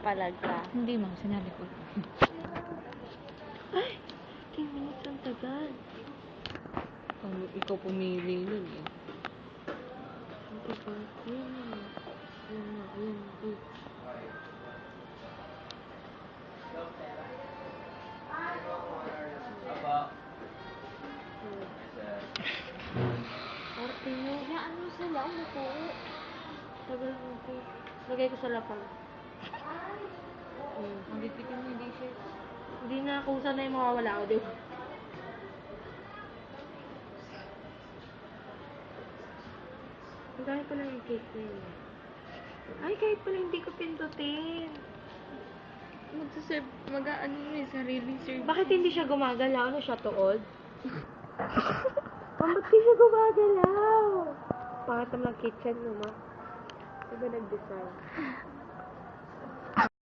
palag ka. Hindi, ma'am. Sinabi ko. Ay! 10 minutes ang tagal. Ikaw pumili nun eh. Happy birthday. Ayun. Arte nyo. Hayaan mo sila. Umupo. Tagal mo po. Lagay ko sa lapang. Ang dipit mo, hindi siya. Hindi na kung saan na yung mawawala ako, di ba? Ang dami pala yung cake na yun. Ay, kahit pala hindi ko pindutin. Mag-ano mo eh, sariling service. Bakit hindi siya gumagalaw? Ano siya, tuod? Ba't di siya gumagalaw? Pangat naman ng kitchen, no, ma? Diba nag-design?